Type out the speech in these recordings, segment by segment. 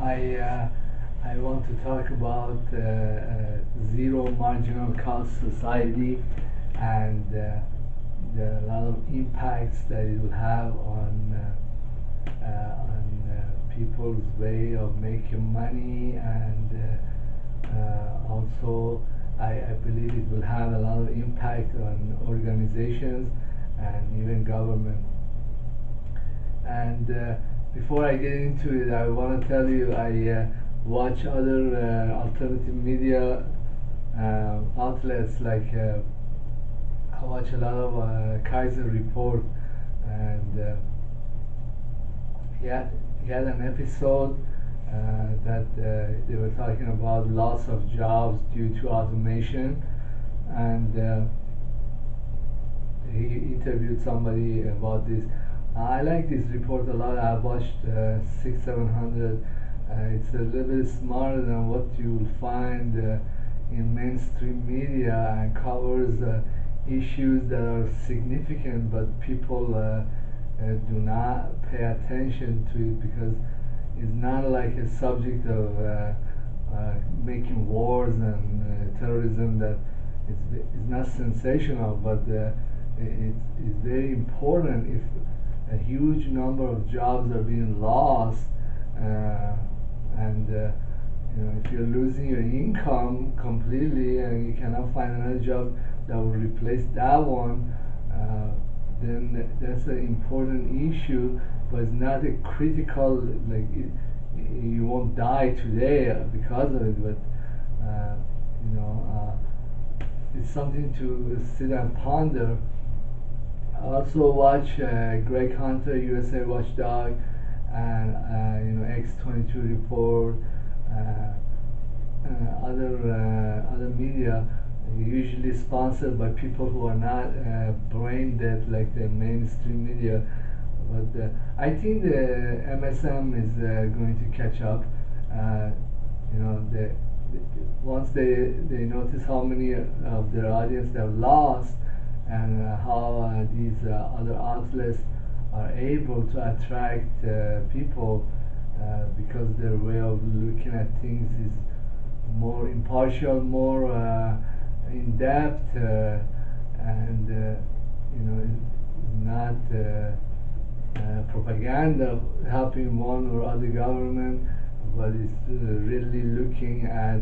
I want to talk about zero marginal cost society and the lot of impacts that it will have on people's way of making money, and also I believe it will have a lot of impact on organizations and even government. And before I get into it, I want to tell you I watch other alternative media outlets like I watch a lot of Kaiser Report, and he had an episode that they were talking about loss of jobs due to automation, and he interviewed somebody about this. I like this report a lot. I watched 600-700. It's a little bit smarter than what you will find in mainstream media, and covers issues that are significant, but people do not pay attention to it because it's not like a subject of making wars and terrorism that is not sensational, but it's very important. If a huge number of jobs are being lost, and if you're losing your income completely and you cannot find another job that will replace that one, then that's an important issue, but it's not a critical, like you won't die today because of it, but it's something to sit and ponder. I also watch Greg Hunter, USA Watchdog, and X22 Report, other media, usually sponsored by people who are not brain dead like the mainstream media. But I think the MSM is going to catch up. Once they notice how many of their audience they have lost, and how these other outlets are able to attract people because their way of looking at things is more impartial, more in depth, and not propaganda helping one or other government, but it's really looking at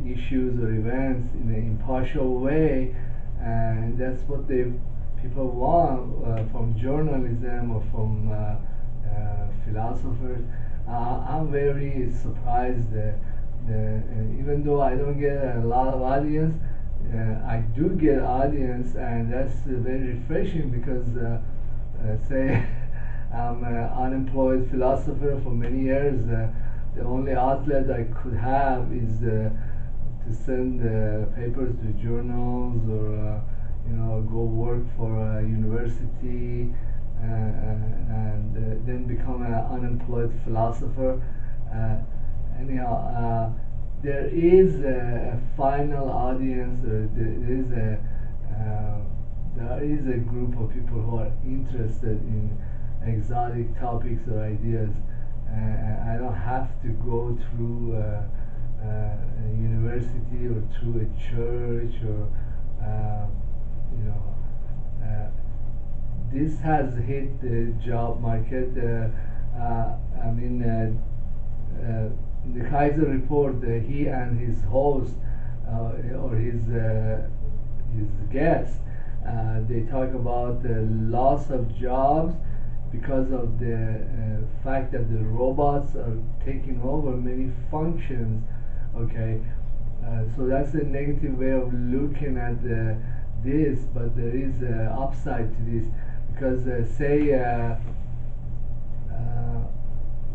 issues or events in an impartial way, and that's what people want from journalism or from philosophers. I'm very surprised even though I don't get a lot of audience, I do get audience, and that's very refreshing because say I'm an unemployed philosopher for many years. The only outlet I could have is to send papers to journals, or go work for a university, and then become an unemployed philosopher. Anyhow, there is a final audience. There is a group of people who are interested in exotic topics or ideas. I don't have to go through a university or through a church, or this has hit the job market. I mean, in the Kaiser report, he and his host or his guest, they talk about the loss of jobs because of the fact that the robots are taking over many functions. Okay, so that's a negative way of looking at this, but there is an upside to this, because say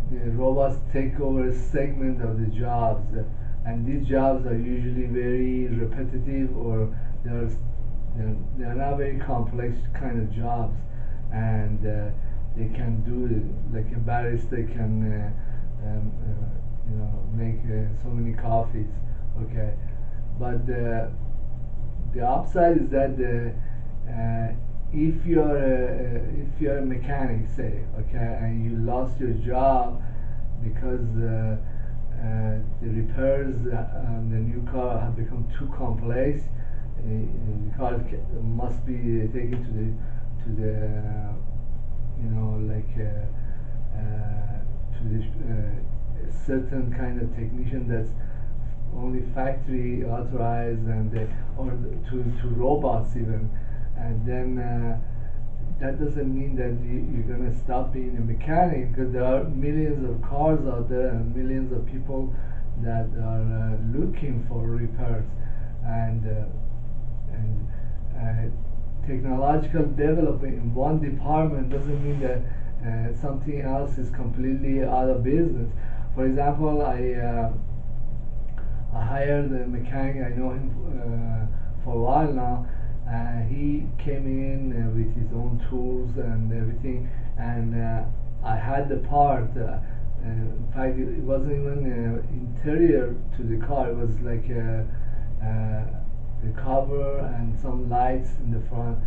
the robots take over a segment of the jobs, and these jobs are usually very repetitive, or they're not very complex kind of jobs, and they can do it, like a barista can make so many coffees. Okay, but the upside is that if you're a mechanic, say, okay, and you lost your job because the repairs on the new car have become too complex. The car must be taken to the you know like to the certain kind of technician that's only factory authorized, and or to robots even, and then that doesn't mean that you're gonna stop being a mechanic, because there are millions of cars out there and millions of people that are looking for repairs, and technological development in one department doesn't mean that something else is completely out of business. For example, I hired a mechanic. I know him for a while now. He came in with his own tools and everything, and I had the part. In fact, it wasn't even interior to the car. It was like the cover and some lights in the front.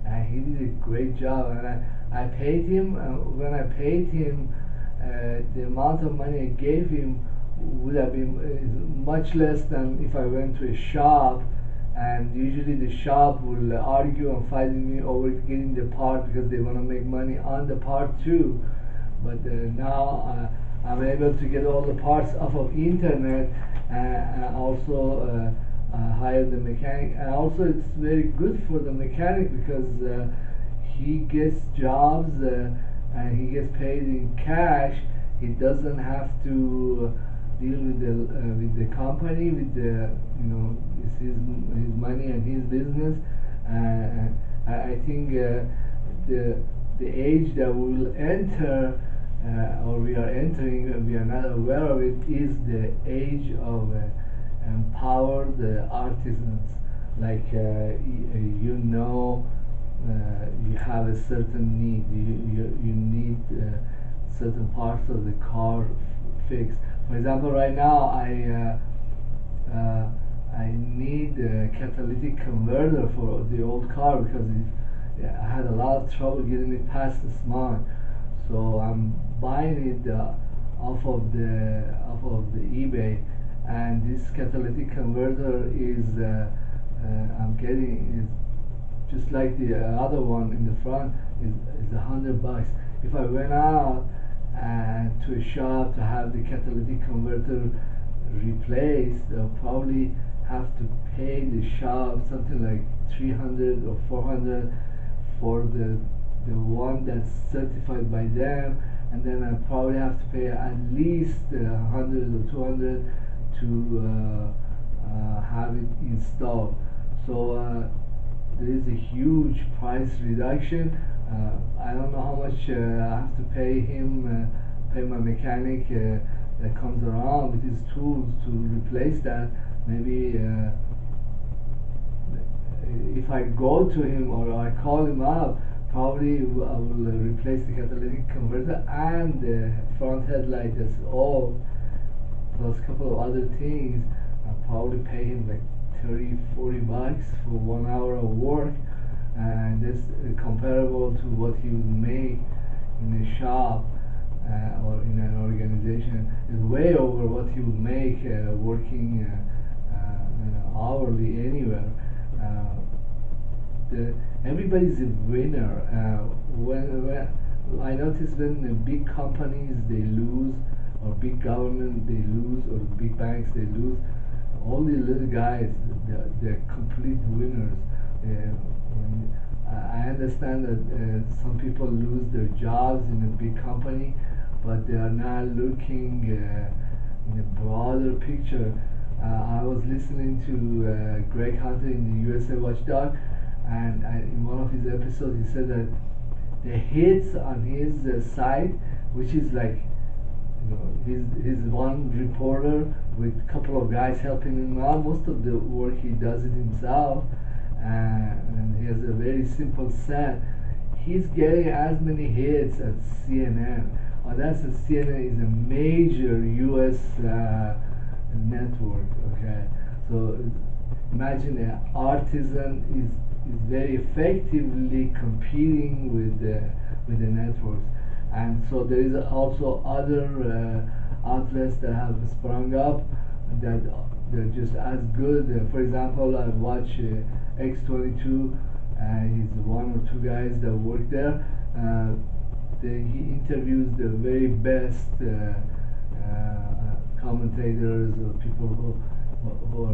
And he did a great job. And I paid him. When I paid him, the amount of money I gave him would have been much less than if I went to a shop, and usually the shop will argue and fight with me over getting the part because they want to make money on the part too. But now I'm able to get all the parts off of internet, and also hire the mechanic, and also it's very good for the mechanic because he gets jobs and he gets paid in cash. He doesn't have to deal with the company, with the it's his money and his business. I think the age that we will enter, or we are entering, we are not aware of it, is the age of empowered artisans. Like you have a certain need. You need certain parts of the car fixed. For example, right now I need a catalytic converter for the old car because I had a lot of trouble getting it past the smog. So I'm buying it off of the eBay, and this catalytic converter is I'm getting is just like the other one in the front is $100. If I went out to a shop to have the catalytic converter replaced, I'll probably have to pay the shop something like 300 or 400 for the one that's certified by them, and then I probably have to pay at least 100 or 200 to have it installed. So there is a huge price reduction. I don't know how much I have to pay him, pay my mechanic that comes around with his tools to replace that. Maybe if I go to him or I call him up, probably I will replace the catalytic converter and the front headlight as all, plus a couple of other things. I'll probably pay him like 30-40 bucks for 1 hour of work, and that's comparable to what he would make in a shop or in an organization. Is way over what he would make working hourly anywhere. Everybody's a winner. When I notice when the big companies they lose, or big government they lose, or big banks they lose, all the little guys they're complete winners. I understand that some people lose their jobs in a big company, but they are not looking in a broader picture. I was listening to Greg Hunter in the USA Watchdog, and in one of his episodes he said that the hits on his site, which is like his one reporter with a couple of guys helping him out. Most of the work he does it himself, and he has a very simple set. He's getting as many hits as CNN. CNN is a major U.S. Network. Okay, so imagine an artisan is is very effectively competing with the networks. And so there is also other outlets that have sprung up that they're just as good. For example, I watch X22. He's one or two guys that work there. He interviews the very best commentators or people who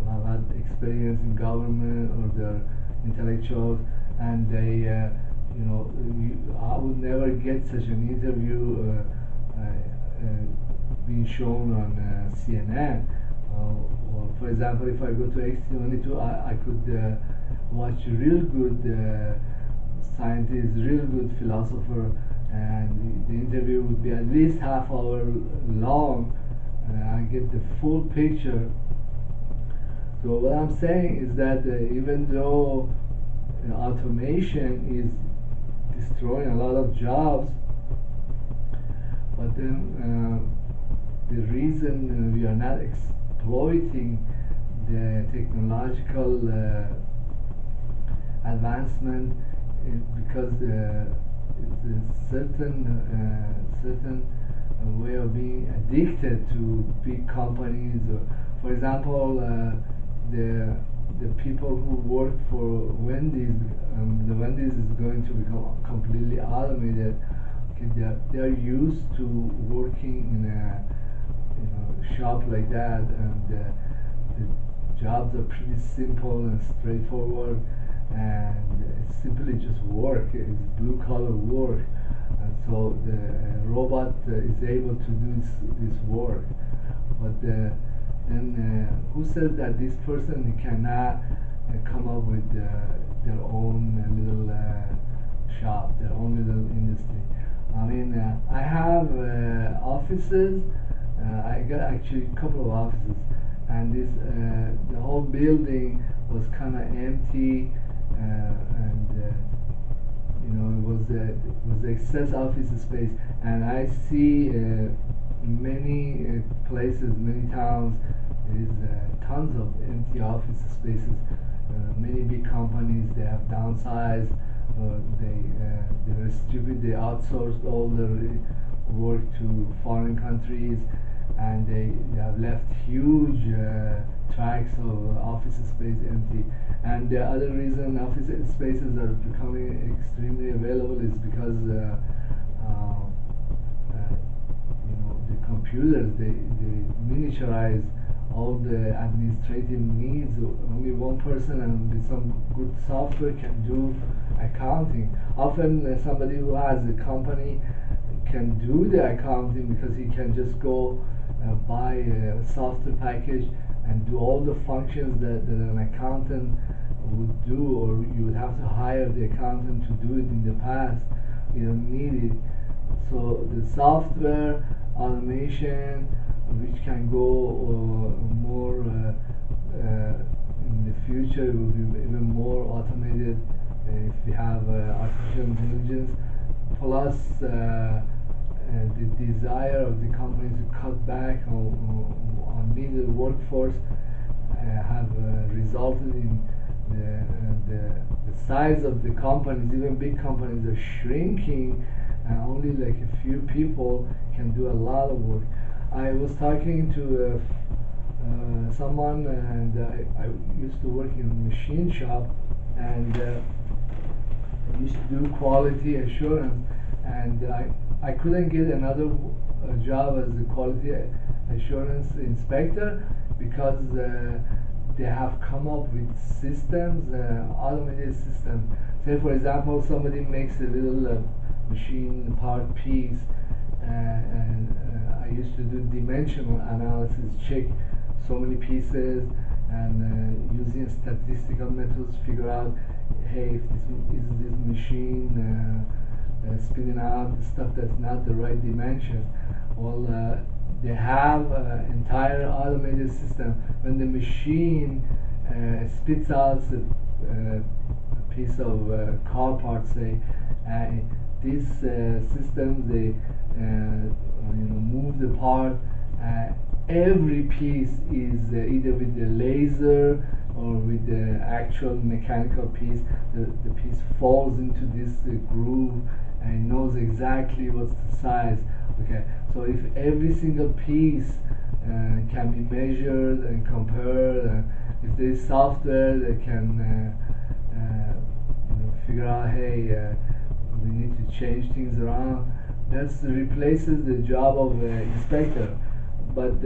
have had experience in government, or they're intellectuals, and they, I would never get such an interview being shown on CNN. Or for example, if I go to X22, I could watch real good scientist, real good philosopher, and the interview would be at least half hour long. I get the full picture. So what I'm saying is that even though automation is destroying a lot of jobs, but then the reason we are not exploiting the technological advancement is because it's a certain way of being addicted to big companies. For example, the people who work for Wendy's, the Wendy's is going to become completely automated. Okay, they are used to working in a shop like that, and the jobs are pretty simple and straightforward, and it's simply just work. It's blue collar work, and so the robot is able to do this work. But then who says that this person cannot come up with their own little shop, their own little industry? I mean, I have offices. I got actually a couple of offices, and this the whole building was kind of empty, and it was excess office space. And I see many places, many towns, there is tons of empty office spaces. Many big companies, they have downsized. They were stupid. They outsourced all their work to foreign countries, and they have left huge tracts of office space empty. And the other reason office spaces are becoming extremely available is because the computers, they miniaturize all the administrative needs. Only one person and with some good software can do accounting. Often somebody who has a company can do the accounting because he can just go buy a software package and do all the functions that an accountant would do, or you would have to hire the accountant to do it in the past. You don't need it. So the software automation, which can go more in the future, it will be even more automated if we have artificial intelligence, plus the desire of the companies to cut back on needed workforce have resulted in the size of the companies. Even big companies are shrinking, and only like a few people can do a lot of work. I was talking to someone, and I used to work in a machine shop, and I used to do quality assurance, and I couldn't get another job as a quality assurance inspector because they have come up with systems, automated systems. Say for example, somebody makes a little machine part piece, and I used to do dimensional analysis, check so many pieces, and using statistical methods figure out, hey, if this machine spitting out stuff that's not the right dimension. Well, they have entire automated system. When the machine spits out a piece of car part, say, these systems, they move the part. Every piece is either with the laser or with the actual mechanical piece, the piece falls into this groove and knows exactly what's the size. Okay, so if every single piece can be measured and compared, if there is software that can figure out, hey, we need to change things around, that replaces the job of inspector. But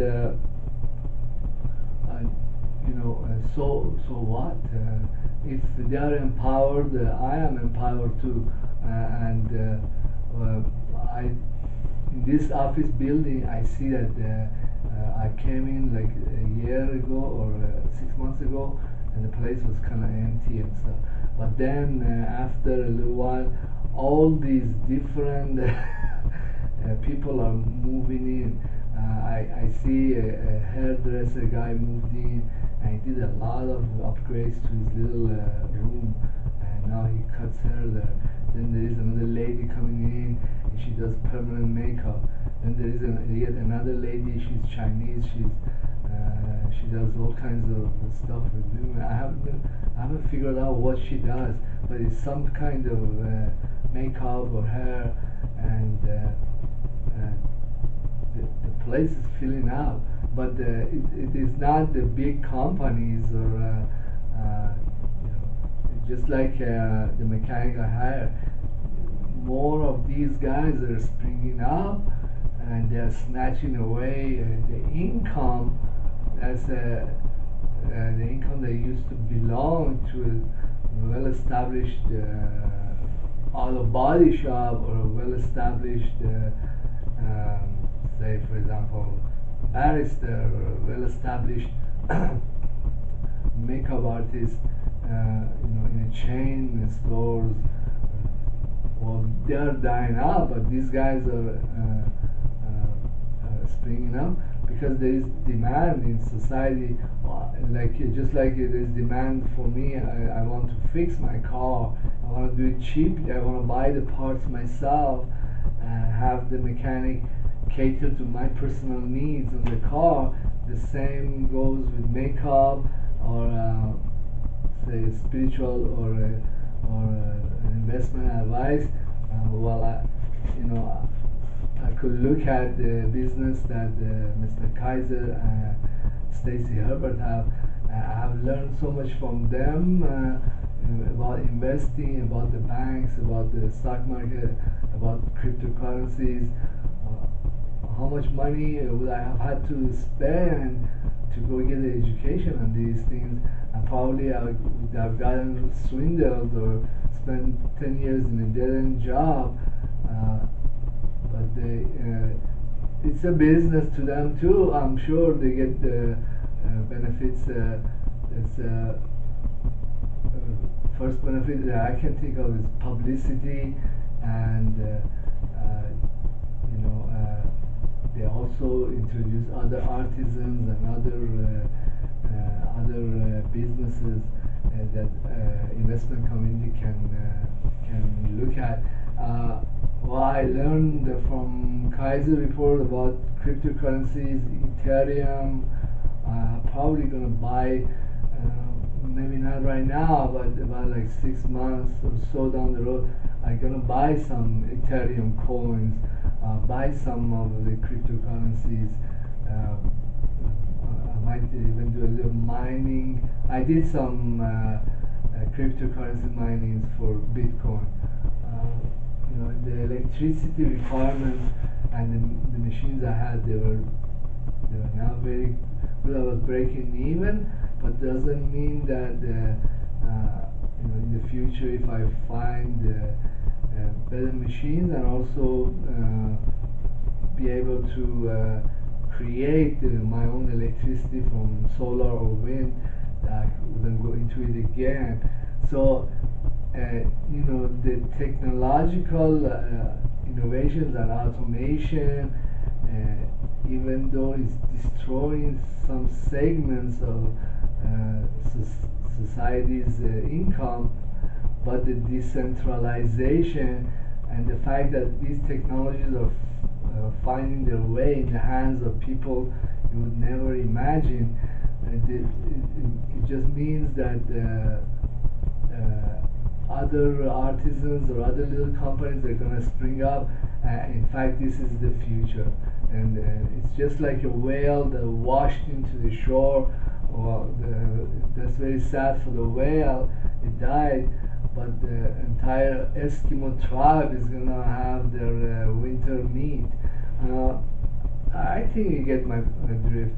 so what? If they are empowered, I am empowered too, and I in this office building, I see that I came in like a year ago or 6 months ago, and the place was kind of empty and stuff. But then after a little while, all these different people are moving in. I see a hairdresser guy moved in, and he did a lot of upgrades to his little room, and now he cuts hair there. Then there is another lady coming in, and she does permanent makeup. Then there is yet another lady. She's Chinese. She does all kinds of stuff with women. I haven't figured out what she does, but it's some kind of makeup or hair, and the place is filling up. But it is not the big companies or just like the mechanic I hired. More of these guys are springing up, and they're snatching away the income. That's the income that used to belong to a well-established auto body shop or a well-established, say for example, barrister or a well-established makeup artist, in a chain stores. Well, they are dying out, but these guys are springing up because there is demand in society. Like just like there's demand for me, I want to fix my car. I want to do it cheaply. I want to buy the parts myself, have the mechanic cater to my personal needs on the car. The same goes with makeup or say spiritual or investment advice. I could look at the business that Mr. Kaiser and Stacy Herbert have. I have learned so much from them about investing, about the banks, about the stock market, about cryptocurrencies. How much money would I have had to spend to go get an education on these things? And probably I would have gotten swindled or spent 10 years in a dead-end job. But it's a business to them too. I'm sure they get the benefits. First benefit that I can think of is publicity, and they also introduce other artisans and other businesses that investment community can look at. Well, I learned from Kaiser report about cryptocurrencies, Ethereum. Probably gonna buy, maybe not right now, but about like 6 months or so down the road, I'm gonna buy some Ethereum coins, buy some of the cryptocurrencies. I might even do a little mining. I did some cryptocurrency minings for Bitcoin. The electricity requirements and the machines I had, they were not very good. I was breaking even, but doesn't mean that in the future, if I find better machines and also be able to create my own electricity from solar or wind, I wouldn't go into it again. So the technological innovations and automation, even though it's destroying some segments of society's income, but the decentralization and the fact that these technologies are finding their way in the hands of people you would never imagine, it it just means that other artisans or other little companies are going to spring up. In fact, this is the future, and it's just like a whale that washed into the shore. Well, that's very sad for the whale, it died, but the entire Eskimo tribe is going to have their winter meat. I think you get my drift.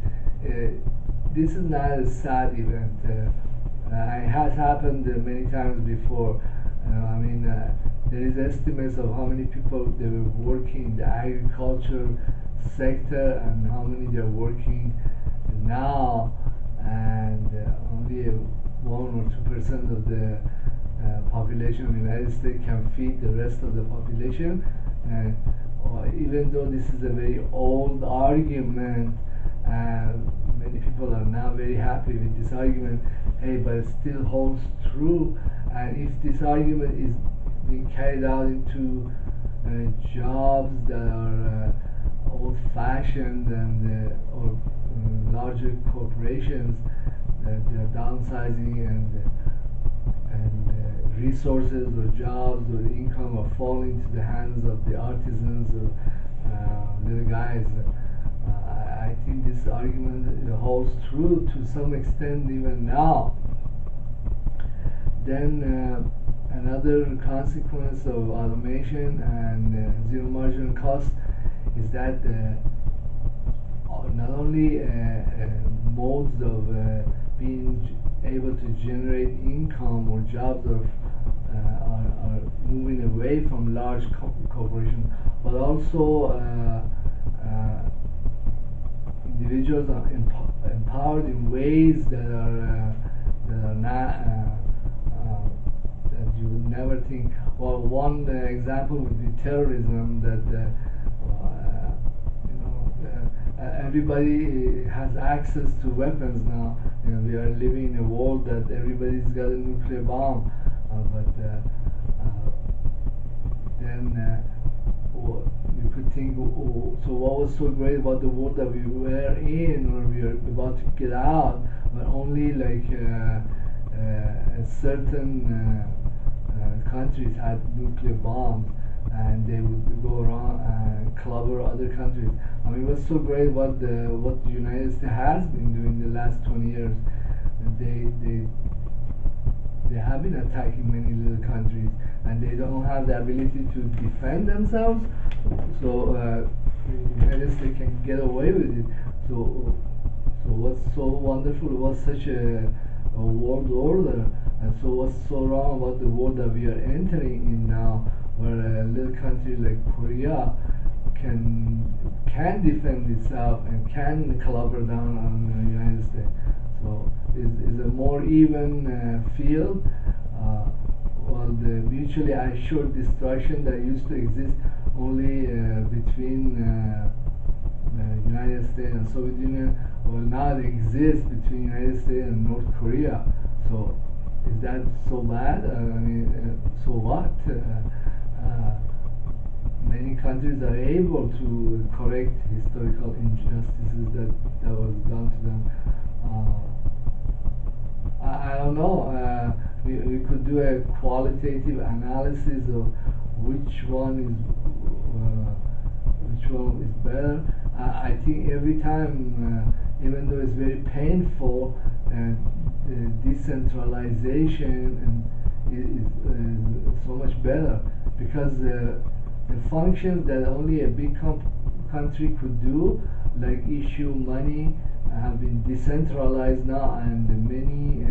This is not a sad event. It has happened many times before. I mean, there is estimates of how many people they were working in the agriculture sector and how many they're working now, and only 1 or 2% of the population of the United States can feed the rest of the population. And even though this is a very old argument, many people are now very happy with this argument. Hey, but it still holds true. And if this argument is being carried out into jobs that are old-fashioned and or larger corporations that they're downsizing, and resources or jobs or income are falling to the hands of the artisans or little guys. I think this argument holds true to some extent even now. Then another consequence of automation and zero marginal cost is that not only modes of being able to generate income or jobs are moving away from large corporations, but also individuals are empowered in ways that are not that you would never think. Well, one example would be terrorism. That everybody has access to weapons now. We are living in a world that everybody's got a nuclear bomb, but then you could think, so what was so great about the world that we were in, or we are about to get out, but only like certain countries had nuclear bombs, and they would go around and clobber other countries. I mean, what's so great about what the United States has been doing the last 20 years? They have been attacking many little countries, and they don't have the ability to defend themselves. So the United States can get away with it. So what's so wonderful about such a world order? And so what's so wrong about the world that we are entering in now, where a little country like Korea can defend itself and can clobber down on the United States? So it's a more even field. While the mutually assured destruction that used to exist only between the United States and Soviet Union, well, now it exists between United States and North Korea. So is that so bad? I mean, so what? Many countries are able to correct historical injustices that was done to them. I don't know. We could do a qualitative analysis of which one is better. I think every time, even though it's very painful, decentralization is so much better, because the functions that only a big country could do, like issue money, have been decentralized now, and many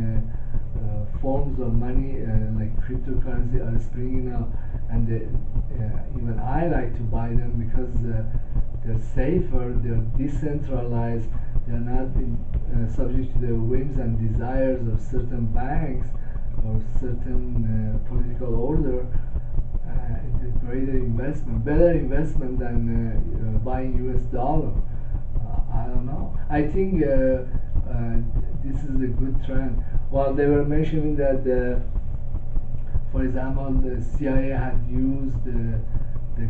forms of money like cryptocurrency are springing up, and even I like to buy them because they're safer, they're decentralized, they're not subject to the whims and desires of certain banks or certain political order. It's a greater investment, better investment than buying US dollar. I don't know. I think this is a good trend. Well, they were mentioning that, for example, the CIA had used the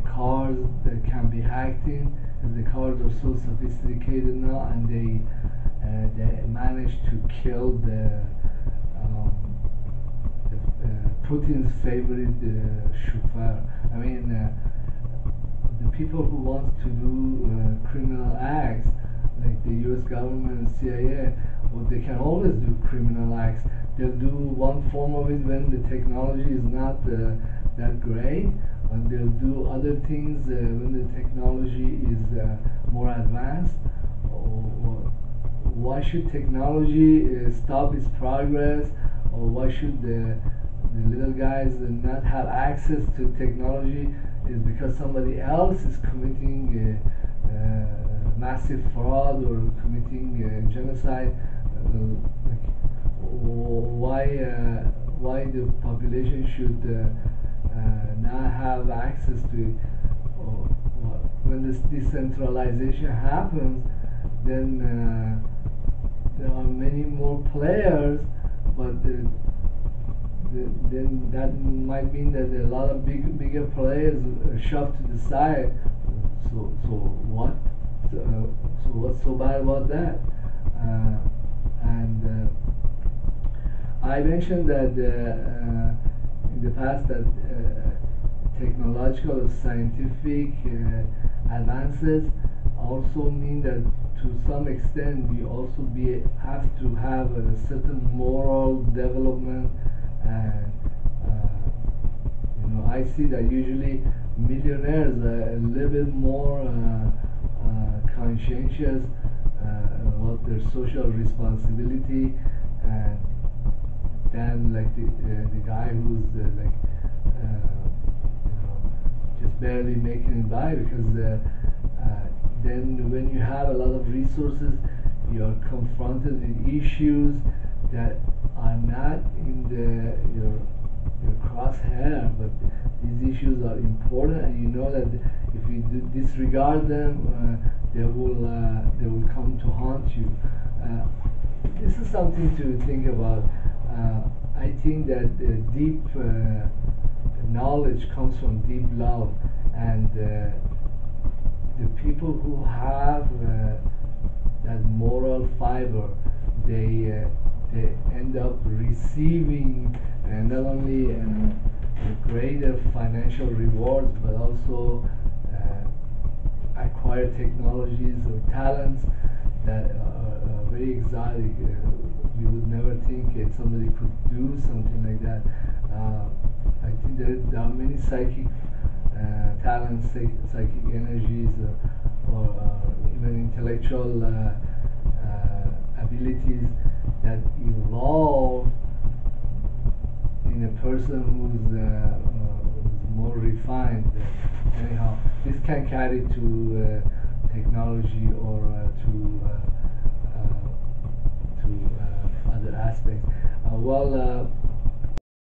cars that can be hacked in, and the cars are so sophisticated now, and they they managed to kill um, Putin's favorite chauffeur. I mean, the people who want to do criminal acts, like the U.S. government and CIA, well, they can always do criminal acts. They'll do one form of it when the technology is not that great, and they'll do other things when the technology is more advanced. Why should technology stop its progress, or why should the little guys not have access to technology? Is because somebody else is committing massive fraud or committing genocide. Like, why the population should not have access to it? When this decentralization happens, then there are many more players, but then that might mean that a lot of bigger players are shoved to the side. So what? So what's so bad about that? And I mentioned that in the past that technological or scientific advances also mean that to some extent we also have to have a certain moral development. And I see that usually millionaires are a little bit more conscientious about their social responsibility, and than like the guy who's just barely making it by, because then when you have a lot of resources, you're confronted with issues that are not in your crosshair, but these issues are important, and you know that if you disregard them, they will come to haunt you. This is something to think about. I think that deep knowledge comes from deep love, and the people who have that moral fiber, they end up receiving not only greater financial rewards, but also acquire technologies or talents that are very exotic. You would never think somebody could do something like that. I think there are many psychic talents, psychic energies, or even intellectual abilities that evolve in a person who's more refined. Anyhow, this can carry to technology or to other aspects.